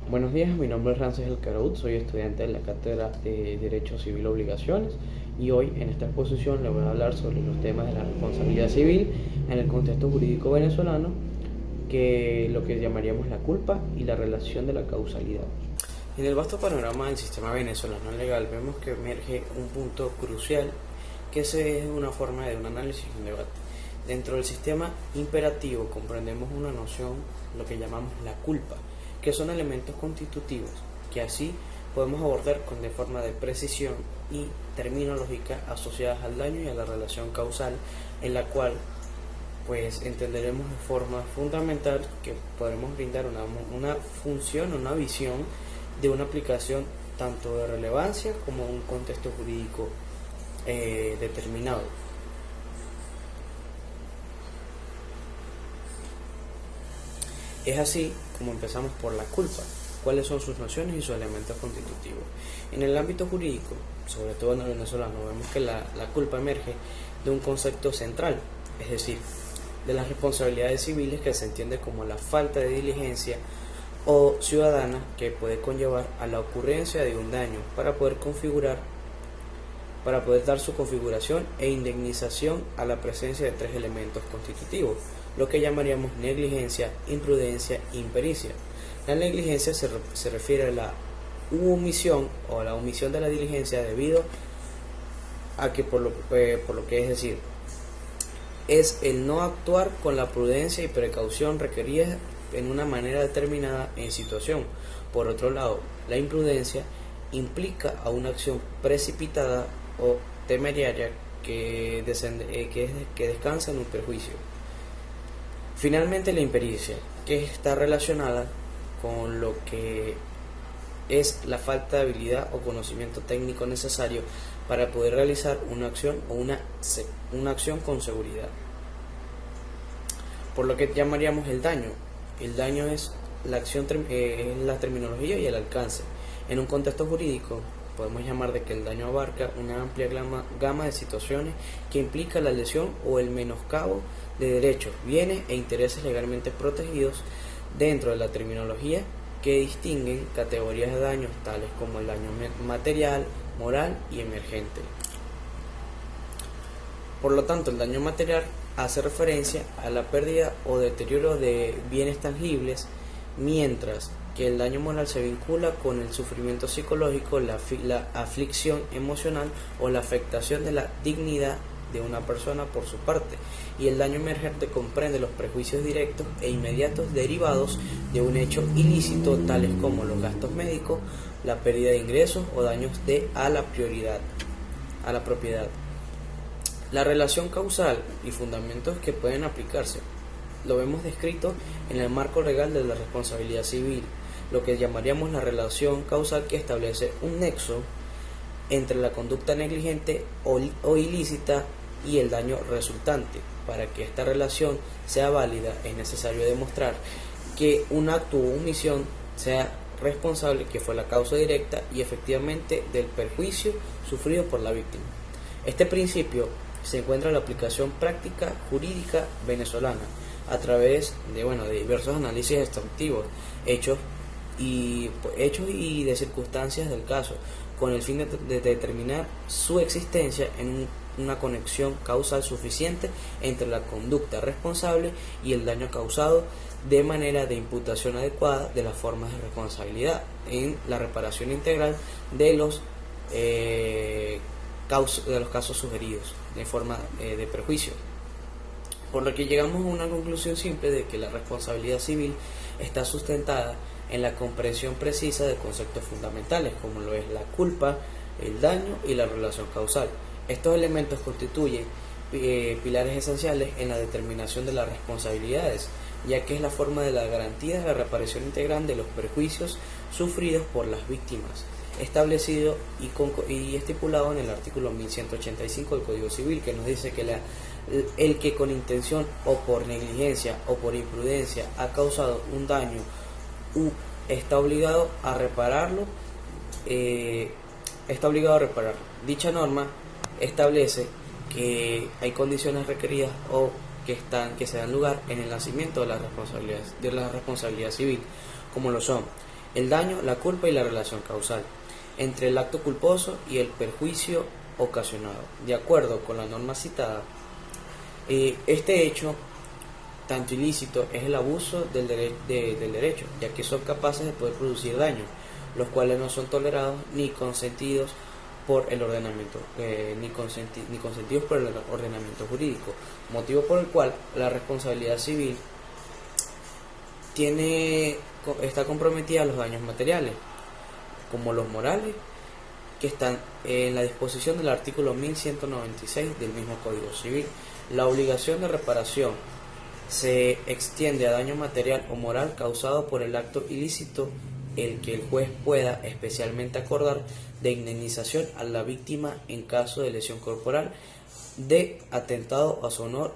Buenos días, mi nombre es Rances Elcaraud, soy estudiante de la Cátedra de Derecho Civil Obligaciones y hoy en esta exposición le voy a hablar sobre los temas de la responsabilidad civil en el contexto jurídico venezolano, que lo que llamaríamos la culpa y la relación de la causalidad. En el vasto panorama del sistema venezolano legal vemos que emerge un punto crucial que es una forma de un análisis y un debate. Dentro del sistema imperativo comprendemos una noción, lo que llamamos la culpa, que son elementos constitutivos que así podemos abordar de forma de precisión y terminológica asociadas al daño y a la relación causal, en la cual pues entenderemos de forma fundamental que podremos brindar una función, una visión de una aplicación tanto de relevancia como de un contexto jurídico determinado. Es así como empezamos por la culpa, cuáles son sus nociones y sus elementos constitutivos. En el ámbito jurídico, sobre todo en el venezolano, vemos que la culpa emerge de un concepto central, es decir, de las responsabilidades civiles, que se entiende como la falta de diligencia o ciudadana que puede conllevar a la ocurrencia de un daño para poder dar su configuración e indemnización a la presencia de tres elementos constitutivos, lo que llamaríamos negligencia, imprudencia e impericia. La negligencia se refiere a la omisión o a la omisión de la diligencia debido a que por lo que es decir, es el no actuar con la prudencia y precaución requeridas en una manera determinada en situación. Por otro lado, la imprudencia implica a una acción precipitada o temeraria que descansa en un perjuicio. Finalmente, la impericia, que está relacionada con lo que es la falta de habilidad o conocimiento técnico necesario para poder realizar una acción o una acción con seguridad. Por lo que llamaríamos el daño. El daño es la terminología y el alcance. En un contexto jurídico podemos llamar de que el daño abarca una amplia gama de situaciones que implica la lesión o el menoscabo de derechos, bienes e intereses legalmente protegidos dentro de la terminología, que distinguen categorías de daños tales como el daño material, moral y emergente. Por lo tanto, el daño material hace referencia a la pérdida o deterioro de bienes tangibles, mientras que el daño moral se vincula con el sufrimiento psicológico, la aflicción emocional o la afectación de la dignidad de una persona por su parte, y el daño emergente comprende los prejuicios directos e inmediatos derivados de un hecho ilícito, tales como los gastos médicos, la pérdida de ingresos o daños a la propiedad. La relación causal y fundamentos que pueden aplicarse lo vemos descrito en el marco legal de la responsabilidad civil, lo que llamaríamos la relación causal, que establece un nexo entre la conducta negligente o ilícita y el daño resultante. Para que esta relación sea válida es necesario demostrar que un acto o omisión sea responsable, que fue la causa directa y efectivamente del perjuicio sufrido por la víctima. Este principio se encuentra en la aplicación práctica jurídica venezolana a través de diversos análisis exhaustivos, hechos y de circunstancias del caso, con el fin de determinar su existencia en una conexión causal suficiente entre la conducta responsable y el daño causado, de manera de imputación adecuada de las formas de responsabilidad en la reparación integral de los casos sugeridos de forma de perjuicio. Por lo que llegamos a una conclusión simple de que la responsabilidad civil está sustentada en la comprensión precisa de conceptos fundamentales, como lo es la culpa, el daño y la relación causal. Estos elementos constituyen pilares esenciales en la determinación de las responsabilidades, ya que es la forma de la garantía de la reparación integral de los perjuicios sufridos por las víctimas, establecido y estipulado en el artículo 1185 del Código Civil, que nos dice que el que con intención o por negligencia o por imprudencia ha causado un daño está obligado a repararlo. Dicha norma establece que hay condiciones requeridas o que se dan lugar en el nacimiento de la responsabilidad civil, como lo son El daño, la culpa y la relación causal entre el acto culposo y el perjuicio ocasionado. De acuerdo con la norma citada, este hecho, tanto ilícito, es el abuso del derecho, ya que son capaces de poder producir daños, los cuales no son tolerados ni consentidos por el ordenamiento, ni consentidos por el ordenamiento jurídico, motivo por el cual la responsabilidad civil está comprometida a los daños materiales, como los morales, que están en la disposición del artículo 1196 del mismo Código Civil. La obligación de reparación se extiende a daño material o moral causado por el acto ilícito, el que el juez pueda especialmente acordar de indemnización a la víctima en caso de lesión corporal, de atentado a su honor,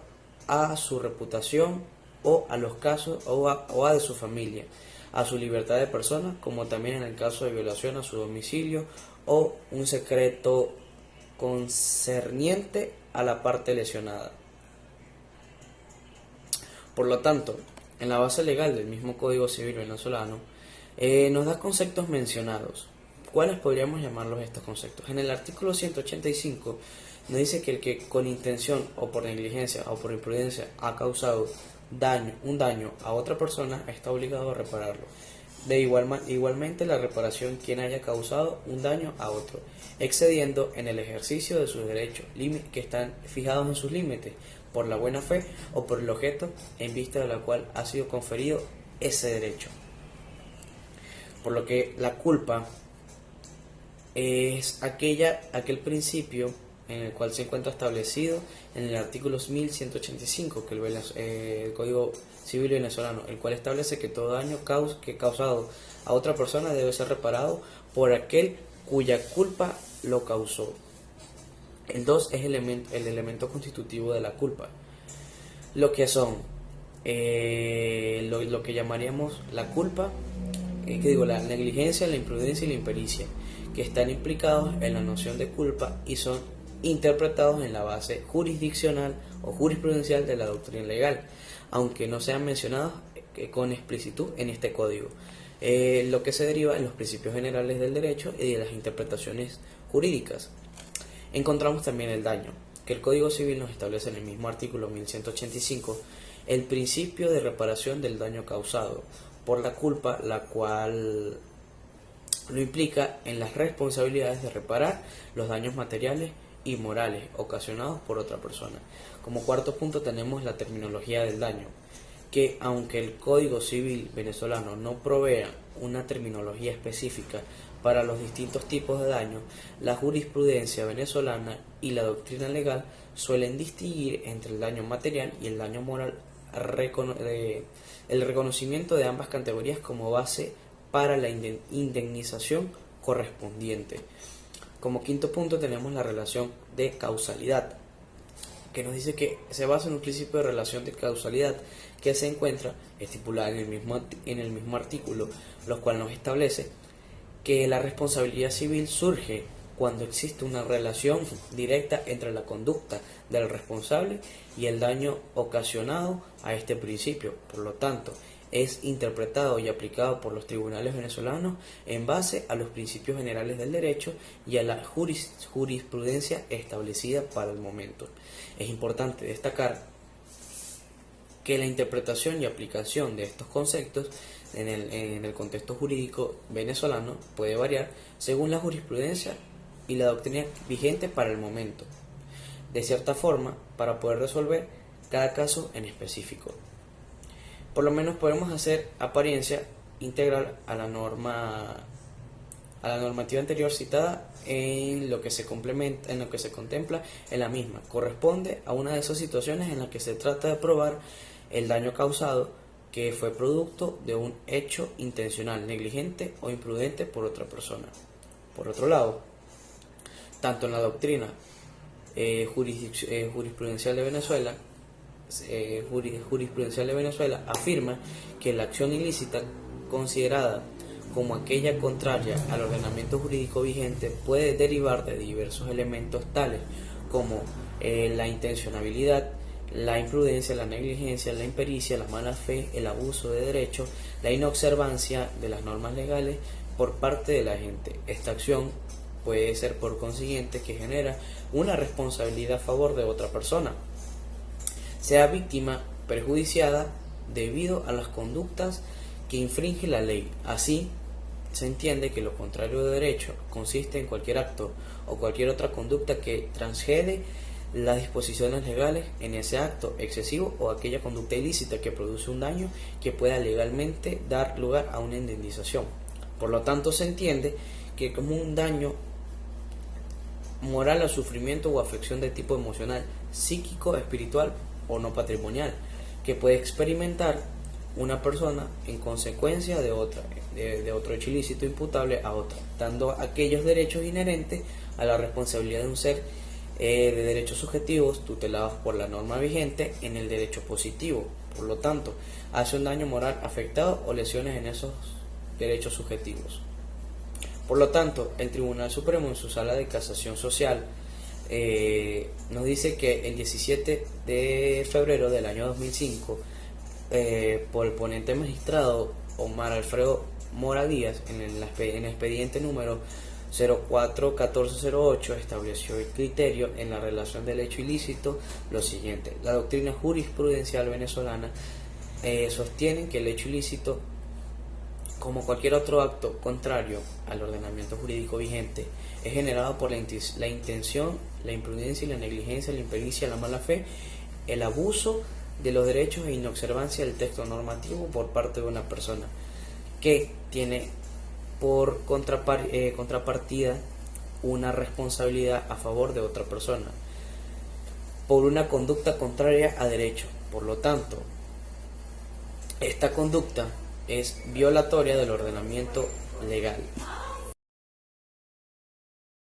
a su reputación o a los casos o a de su familia, a su libertad de persona, como también en el caso de violación a su domicilio o un secreto concerniente a la parte lesionada. Por lo tanto, en la base legal del mismo Código Civil venezolano, nos da conceptos mencionados. ¿Cuáles podríamos llamarlos estos conceptos? En el artículo 185 nos dice que el que con intención o por negligencia o por imprudencia ha causado un daño a otra persona está obligado a repararlo. Igualmente la reparación quien haya causado un daño a otro, excediendo en el ejercicio de sus derechos que están fijados en sus límites por la buena fe o por el objeto en vista de la cual ha sido conferido ese derecho. Por lo que la culpa es aquel principio en el cual se encuentra establecido en el artículo 1185 que el Código Civil venezolano, el cual establece que todo daño causado a otra persona debe ser reparado por aquel cuya culpa lo causó. El 2 es el elemento constitutivo de la culpa, lo que son lo que llamaríamos la culpa, la negligencia, la imprudencia y la impericia, que están implicados en la noción de culpa y son interpretados en la base jurisdiccional o jurisprudencial de la doctrina legal, aunque no sean mencionados con explicitud en este código, lo que se deriva en los principios generales del derecho y de las interpretaciones jurídicas. Encontramos también el daño, que el Código Civil nos establece en el mismo artículo 1185 el principio de reparación del daño causado por la culpa, la cual lo implica en las responsabilidades de reparar los daños materiales y morales ocasionados por otra persona. Como cuarto punto tenemos la terminología del daño, que aunque el Código Civil venezolano no provea una terminología específica para los distintos tipos de daño, la jurisprudencia venezolana y la doctrina legal suelen distinguir entre el daño material y el daño moral, el reconocimiento de ambas categorías como base para la indemnización correspondiente. Como quinto punto tenemos la relación de causalidad, que nos dice que se basa en un principio de relación de causalidad que se encuentra estipulada en el mismo artículo, lo cual nos establece que la responsabilidad civil surge cuando existe una relación directa entre la conducta del responsable y el daño ocasionado a este principio. Por lo tanto, es interpretado y aplicado por los tribunales venezolanos en base a los principios generales del derecho y a la jurisprudencia establecida para el momento. Es importante destacar que la interpretación y aplicación de estos conceptos en el contexto jurídico venezolano puede variar según la jurisprudencia y la doctrina vigente para el momento, de cierta forma, para poder resolver cada caso en específico. Por lo menos podemos hacer apariencia integral a la normativa anterior citada en lo que se contempla en la misma. Corresponde a una de esas situaciones en las que se trata de probar el daño causado que fue producto de un hecho intencional, negligente o imprudente por otra persona. Por otro lado, tanto en la doctrina jurisprudencial de Venezuela afirma que la acción ilícita considerada como aquella contraria al ordenamiento jurídico vigente puede derivar de diversos elementos tales como la intencionalidad, la imprudencia, la negligencia, la impericia, la mala fe, el abuso de derechos, la inobservancia de las normas legales por parte de la gente. Esta acción puede ser por consiguiente que genera una responsabilidad a favor de otra persona, sea víctima perjudiciada debido a las conductas que infringe la ley. Así, se entiende que lo contrario de derecho consiste en cualquier acto o cualquier otra conducta que transgrede las disposiciones legales en ese acto excesivo o aquella conducta ilícita que produce un daño que pueda legalmente dar lugar a una indemnización. Por lo tanto, se entiende que como un daño moral o sufrimiento o afección de tipo emocional, psíquico, espiritual o no patrimonial que puede experimentar una persona en consecuencia de otro hecho ilícito imputable a otra, dando aquellos derechos inherentes a la responsabilidad de un ser de derechos subjetivos tutelados por la norma vigente en el derecho positivo. Por lo tanto, hace un daño moral afectado o lesiones en esos derechos subjetivos. Por lo tanto, el Tribunal Supremo en su sala de casación social nos dice que el 17 de febrero del año 2005, por el ponente magistrado Omar Alfredo Mora Díaz, en el expediente número 04-1408, estableció el criterio en la relación del hecho ilícito lo siguiente: la doctrina jurisprudencial venezolana sostiene que el hecho ilícito, como cualquier otro acto contrario al ordenamiento jurídico vigente, es generado por la intención, la imprudencia y la negligencia, la impericia, la mala fe, el abuso de los derechos e inobservancia del texto normativo por parte de una persona que tiene por contrapartida una responsabilidad a favor de otra persona por una conducta contraria a derecho. Por lo tanto, esta conducta es violatoria del ordenamiento legal.